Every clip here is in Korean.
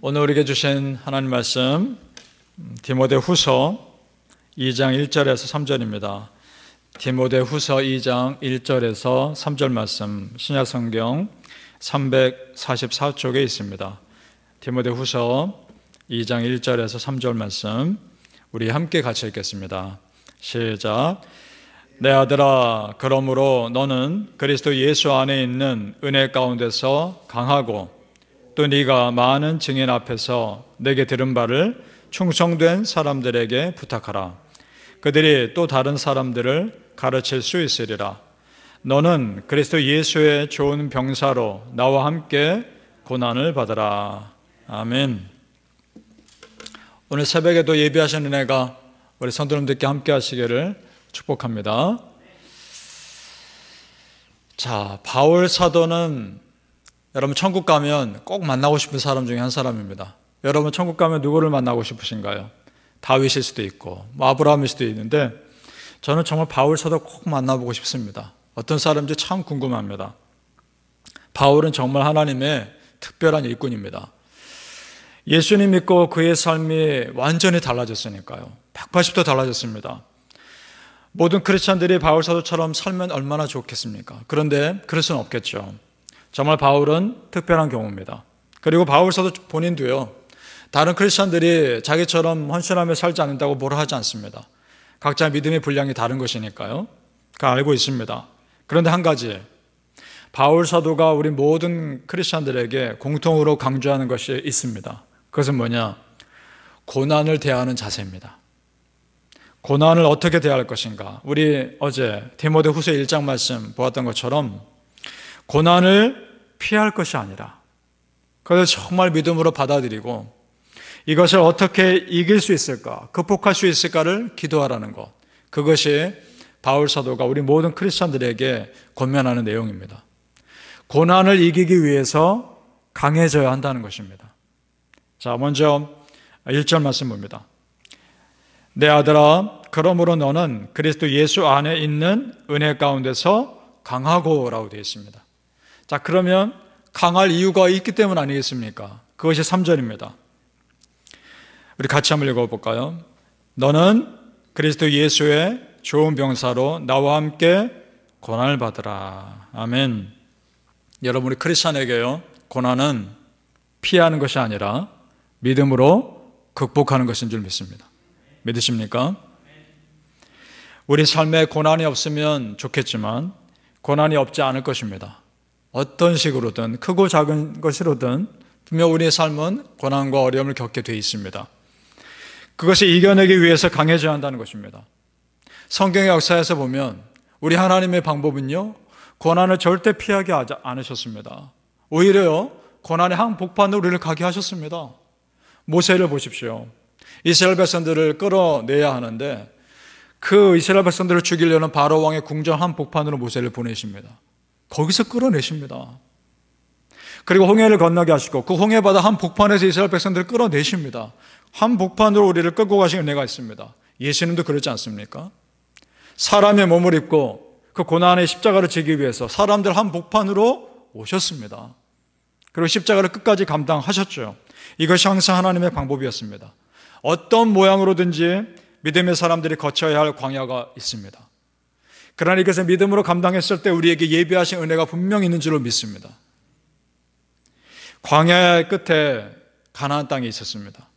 오늘 우리에게 주신 하나님 말씀 디모데후서 2장 1절에서 3절입니다. 디모데후서 2장 1절에서 3절 말씀 신약성경 344쪽에 있습니다. 디모데후서 2장 1절에서 3절 말씀 우리 함께 같이 읽겠습니다. 시작. 내 아들아, 그러므로 너는 그리스도 예수 안에 있는 은혜 가운데서 강하고 또 네가 많은 증인 앞에서 내게 들은 바를 충성된 사람들에게 부탁하라. 그들이 또 다른 사람들을 가르칠 수 있으리라. 너는 그리스도 예수의 좋은 병사로 나와 함께 고난을 받으라. 아멘. 오늘 새벽에도 예비하신 은혜가 우리 성도님들께 함께 하시기를 축복합니다. 자, 바울 사도는 여러분 천국 가면 꼭 만나고 싶은 사람 중에 한 사람입니다. 여러분 천국 가면 누구를 만나고 싶으신가요? 다윗일 수도 있고 아브라함일 수도 있는데 저는 정말 바울 사도 꼭 만나보고 싶습니다. 어떤 사람인지 참 궁금합니다. 바울은 정말 하나님의 특별한 일꾼입니다. 예수님 믿고 그의 삶이 완전히 달라졌으니까요. 180도 달라졌습니다. 모든 크리스찬들이 바울 사도처럼 살면 얼마나 좋겠습니까? 그런데 그럴 수는 없겠죠. 정말 바울은 특별한 경우입니다. 그리고 바울 사도 본인도요, 다른 크리스찬들이 자기처럼 헌신하며 살지 않는다고 뭐라 하지 않습니다. 각자 믿음의 분량이 다른 것이니까요. 그거 알고 있습니다. 그런데 한 가지, 바울 사도가 우리 모든 크리스찬들에게 공통으로 강조하는 것이 있습니다. 그것은 뭐냐? 고난을 대하는 자세입니다. 고난을 어떻게 대할 것인가? 우리 어제 디모데후서 1장 말씀 보았던 것처럼 고난을 피할 것이 아니라 그것을 정말 믿음으로 받아들이고 이것을 어떻게 이길 수 있을까, 극복할 수 있을까를 기도하라는 것, 그것이 바울 사도가 우리 모든 크리스찬들에게 권면하는 내용입니다. 고난을 이기기 위해서 강해져야 한다는 것입니다. 자, 먼저 1절 말씀 봅니다. 내 아들아, 그러므로 너는 그리스도 예수 안에 있는 은혜 가운데서 강하고 라고 되어 있습니다. 자, 그러면 강할 이유가 있기 때문 아니겠습니까? 그것이 3절입니다. 우리 같이 한번 읽어볼까요? 너는 그리스도 예수의 좋은 병사로 나와 함께 고난을 받으라. 아멘. 여러분, 우리 크리스찬에게요, 고난은 피하는 것이 아니라 믿음으로 극복하는 것인 줄 믿습니다. 믿으십니까? 우리 삶에 고난이 없으면 좋겠지만 고난이 없지 않을 것입니다. 어떤 식으로든 크고 작은 것으로든 분명 우리의 삶은 고난과 어려움을 겪게 되어 있습니다. 그것을 이겨내기 위해서 강해져야 한다는 것입니다. 성경의 역사에서 보면 우리 하나님의 방법은요, 고난을 절대 피하게 하지 않으셨습니다. 오히려 고난의 한복판으로 우리를 가게 하셨습니다. 모세를 보십시오. 이스라엘 백성들을 끌어내야 하는데 그 이스라엘 백성들을 죽이려는 바로 왕의 궁정 한복판으로 모세를 보내십니다. 거기서 끌어내십니다. 그리고 홍해를 건너게 하시고 그 홍해바다 한복판에서 이스라엘 백성들을 끌어내십니다. 한복판으로 우리를 끌고 가신 은혜가 있습니다. 예수님도 그렇지 않습니까? 사람의 몸을 입고 그 고난의 십자가를 지기 위해서 사람들 한복판으로 오셨습니다. 그리고 십자가를 끝까지 감당하셨죠. 이것이 항상 하나님의 방법이었습니다. 어떤 모양으로든지 믿음의 사람들이 거쳐야 할 광야가 있습니다. 그러나 이것을 믿음으로 감당했을 때 우리에게 예비하신 은혜가 분명히 있는 줄로 믿습니다. 광야의 끝에 가나안 땅이 있었습니다.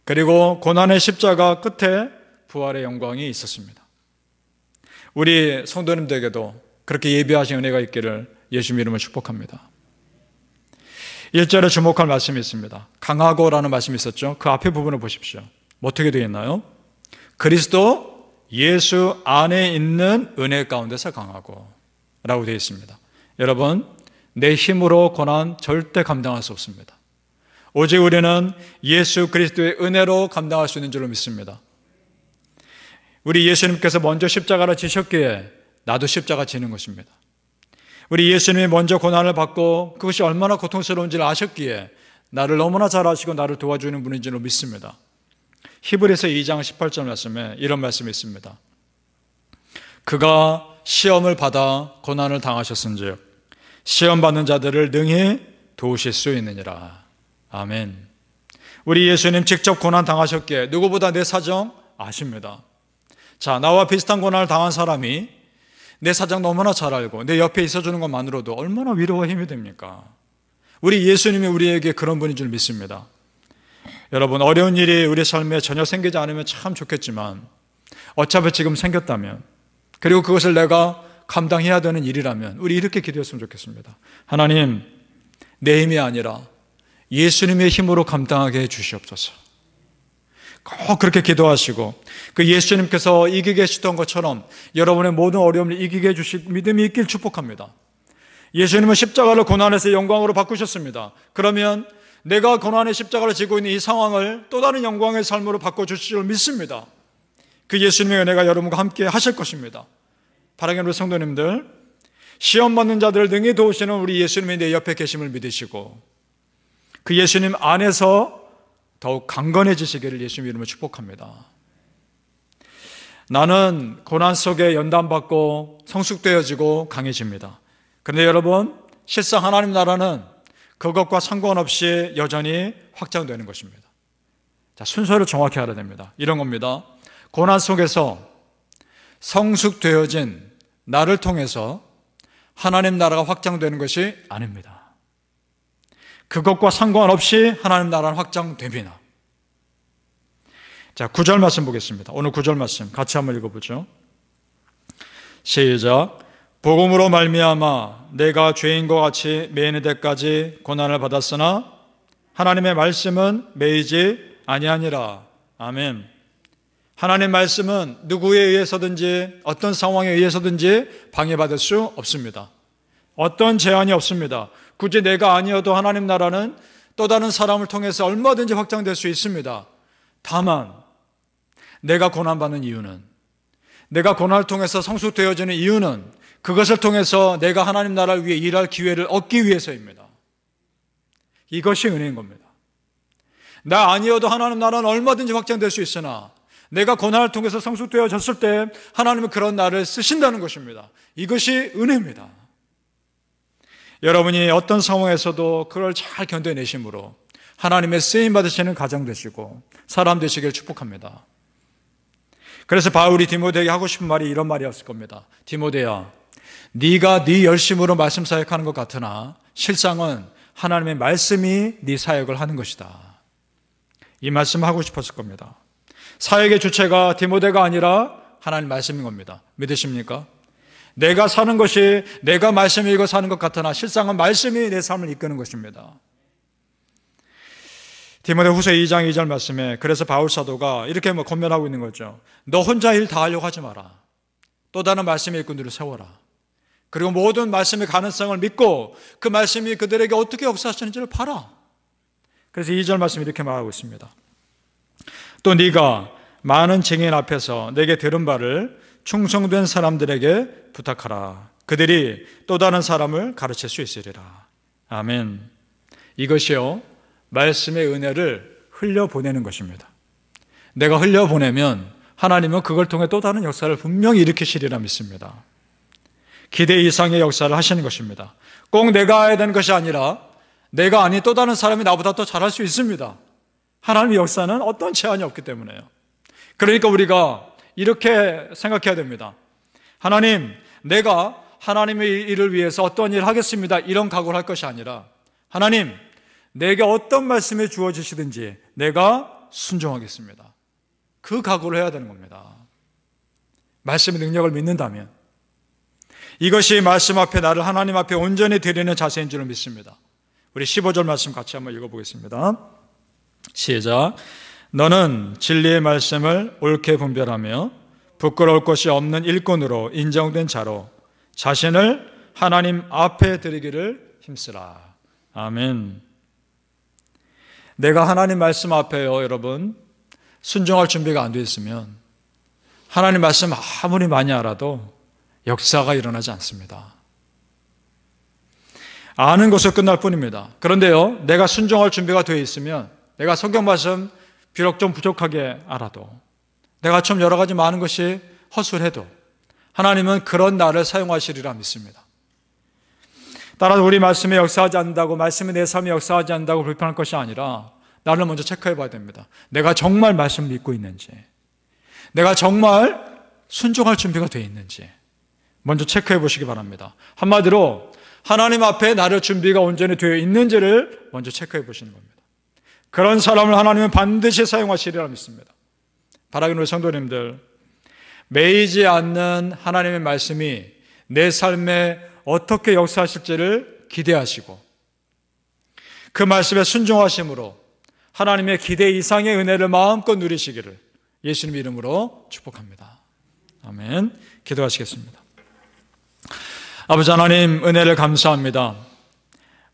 그리고 고난의 십자가 끝에 부활의 영광이 있었습니다. 우리 성도님들에게도 그렇게 예비하신 은혜가 있기를 예수 이름으로 축복합니다. 1절에 주목할 말씀이 있습니다. 강하고라는 말씀이 있었죠. 그 앞에 부분을 보십시오. 어떻게 되어 있나요? 그리스도 예수 안에 있는 은혜 가운데서 강하고 라고 되어 있습니다. 여러분, 내 힘으로 고난 절대 감당할 수 없습니다. 오직 우리는 예수 그리스도의 은혜로 감당할 수 있는 줄로 믿습니다. 우리 예수님께서 먼저 십자가를 지셨기에 나도 십자가 지는 것입니다. 우리 예수님이 먼저 고난을 받고 그것이 얼마나 고통스러운지를 아셨기에 나를 너무나 잘 아시고 나를 도와주는 분인 줄로 믿습니다. 히브리서 2장 18절 말씀에 이런 말씀이 있습니다. 그가 시험을 받아 고난을 당하셨은즉 시험 받는 자들을 능히 도우실 수 있느니라. 아멘. 우리 예수님 직접 고난 당하셨기에 누구보다 내 사정 아십니다. 자, 나와 비슷한 고난을 당한 사람이 내 사정 너무나 잘 알고 내 옆에 있어주는 것만으로도 얼마나 위로와 힘이 됩니까? 우리 예수님이 우리에게 그런 분인 줄 믿습니다. 여러분, 어려운 일이 우리 삶에 전혀 생기지 않으면 참 좋겠지만 어차피 지금 생겼다면, 그리고 그것을 내가 감당해야 되는 일이라면 우리 이렇게 기도했으면 좋겠습니다. 하나님, 내 힘이 아니라 예수님의 힘으로 감당하게 해 주시옵소서. 꼭 그렇게 기도하시고 그 예수님께서 이기게 해주셨던 것처럼 여러분의 모든 어려움을 이기게 해주실 믿음이 있길 축복합니다. 예수님은 십자가를 고난에서 영광으로 바꾸셨습니다. 그러면 내가 고난의 십자가를 지고 있는 이 상황을 또 다른 영광의 삶으로 바꿔주실 줄 믿습니다. 그 예수님의 은혜가 여러분과 함께 하실 것입니다. 사랑하는 우리 성도님들, 시험 받는 자들을 능히 도우시는 우리 예수님이 내 옆에 계심을 믿으시고 그 예수님 안에서 더욱 강건해지시기를 예수님 이름으로 축복합니다. 나는 고난 속에 연단받고 성숙되어지고 강해집니다. 그런데 여러분, 실상 하나님 나라는 그것과 상관없이 여전히 확장되는 것입니다. 자, 순서를 정확히 알아야 됩니다. 이런 겁니다. 고난 속에서 성숙되어진 나를 통해서 하나님 나라가 확장되는 것이 아닙니다. 그것과 상관없이 하나님 나라는 확장됩니다. 자, 9절 말씀 보겠습니다. 오늘 9절 말씀 같이 한번 읽어보죠. 시작. 복음으로 말미암아 내가 죄인과 같이 매이는 데까지 고난을 받았으나 하나님의 말씀은 매이지 아니하니라. 아멘. 하나님의 말씀은 누구에 의해서든지 어떤 상황에 의해서든지 방해받을 수 없습니다. 어떤 제한이 없습니다. 굳이 내가 아니어도 하나님 나라는 또 다른 사람을 통해서 얼마든지 확장될 수 있습니다. 다만 내가 고난받는 이유는, 내가 고난을 통해서 성숙되어지는 이유는 그것을 통해서 내가 하나님 나라를 위해 일할 기회를 얻기 위해서입니다. 이것이 은혜인 겁니다. 나 아니어도 하나님 나라는 얼마든지 확장될 수 있으나 내가 고난을 통해서 성숙되어졌을 때 하나님은 그런 나를 쓰신다는 것입니다. 이것이 은혜입니다. 여러분이 어떤 상황에서도 그걸 잘 견뎌내심으로 하나님의 쓰임 받으시는 가정 되시고 사람 되시길 축복합니다. 그래서 바울이 디모데에게 하고 싶은 말이 이런 말이었을 겁니다. 디모데야, 네가 네 열심으로 말씀 사역하는 것 같으나 실상은 하나님의 말씀이 네 사역을 하는 것이다. 이 말씀 하고 싶었을 겁니다. 사역의 주체가 디모데가 아니라 하나님 말씀인 겁니다. 믿으십니까? 내가 사는 것이 내가 말씀 읽어 사는 것 같으나 실상은 말씀이 내 삶을 이끄는 것입니다. 디모데후서 2장 2절 말씀에 그래서 바울 사도가 이렇게 권면하고 있는 거죠. 너 혼자 일 다 하려고 하지 마라. 또 다른 말씀의 일꾼들을 세워라. 그리고 모든 말씀의 가능성을 믿고 그 말씀이 그들에게 어떻게 역사하시는지를 봐라. 그래서 2절 말씀이 이렇게 말하고 있습니다. 또 네가 많은 증인 앞에서 내게 들은 바를 충성된 사람들에게 부탁하라. 그들이 또 다른 사람을 가르칠 수 있으리라. 아멘. 이것이요, 말씀의 은혜를 흘려보내는 것입니다. 내가 흘려보내면 하나님은 그걸 통해 또 다른 역사를 분명히 일으키시리라 믿습니다. 기대 이상의 역사를 하시는 것입니다. 꼭 내가 해야 되는 것이 아니라 내가 아닌 또 다른 사람이 나보다 더 잘할 수 있습니다. 하나님의 역사는 어떤 제한이 없기 때문에요. 그러니까 우리가 이렇게 생각해야 됩니다. 하나님, 내가 하나님의 일을 위해서 어떤 일을 하겠습니다. 이런 각오를 할 것이 아니라 하나님, 내게 어떤 말씀이 주어지시든지 내가 순종하겠습니다. 그 각오를 해야 되는 겁니다. 말씀의 능력을 믿는다면 이것이 말씀 앞에 나를 하나님 앞에 온전히 드리는 자세인 줄 믿습니다. 우리 15절 말씀 같이 한번 읽어보겠습니다. 시작. 너는 진리의 말씀을 옳게 분별하며 부끄러울 것이 없는 일꾼으로 인정된 자로 자신을 하나님 앞에 드리기를 힘쓰라. 아멘. 내가 하나님 말씀 앞에요, 여러분, 순종할 준비가 안 되어 있으면 하나님 말씀 아무리 많이 알아도 역사가 일어나지 않습니다. 아는 것으로 끝날 뿐입니다. 그런데요, 내가 순종할 준비가 되어 있으면 내가 성경 말씀 비록 좀 부족하게 알아도 내가 좀 여러 가지 많은 것이 허술해도 하나님은 그런 나를 사용하시리라 믿습니다. 따라서 우리 말씀에 역사하지 않는다고, 말씀이 내 삶에 역사하지 않는다고 불평할 것이 아니라 나를 먼저 체크해 봐야 됩니다. 내가 정말 말씀을 믿고 있는지, 내가 정말 순종할 준비가 되어 있는지 먼저 체크해 보시기 바랍니다. 한마디로 하나님 앞에 나를 준비가 온전히 되어 있는지를 먼저 체크해 보시는 겁니다. 그런 사람을 하나님은 반드시 사용하시리라 믿습니다. 바라기는 우리 성도님들, 매이지 않는 하나님의 말씀이 내 삶에 어떻게 역사하실지를 기대하시고 그 말씀에 순종하심으로 하나님의 기대 이상의 은혜를 마음껏 누리시기를 예수님 이름으로 축복합니다. 아멘. 기도하시겠습니다. 아버지 하나님, 은혜를 감사합니다.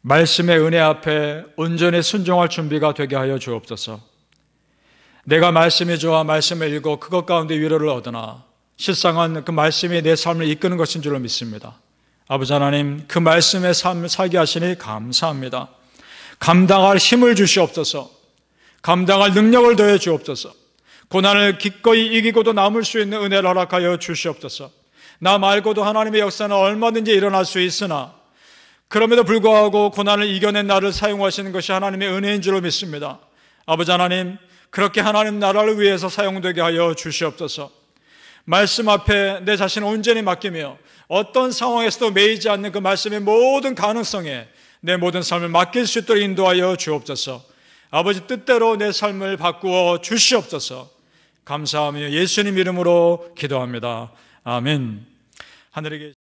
말씀의 은혜 앞에 온전히 순종할 준비가 되게 하여 주옵소서. 내가 말씀이 좋아 말씀을 읽고 그것 가운데 위로를 얻으나 실상은 그 말씀이 내 삶을 이끄는 것인 줄로 믿습니다. 아버지 하나님, 그 말씀의 삶을 살게 하시니 감사합니다. 감당할 힘을 주시옵소서. 감당할 능력을 더해 주옵소서. 고난을 기꺼이 이기고도 남을 수 있는 은혜를 허락하여 주시옵소서. 나 말고도 하나님의 역사는 얼마든지 일어날 수 있으나 그럼에도 불구하고 고난을 이겨낸 나를 사용하시는 것이 하나님의 은혜인 줄로 믿습니다. 아버지 하나님, 그렇게 하나님 나라를 위해서 사용되게 하여 주시옵소서. 말씀 앞에 내 자신을 온전히 맡기며 어떤 상황에서도 매이지 않는 그 말씀의 모든 가능성에 내 모든 삶을 맡길 수 있도록 인도하여 주옵소서. 아버지 뜻대로 내 삶을 바꾸어 주시옵소서. 감사하며 예수님 이름으로 기도합니다. 아멘. 하늘에 계신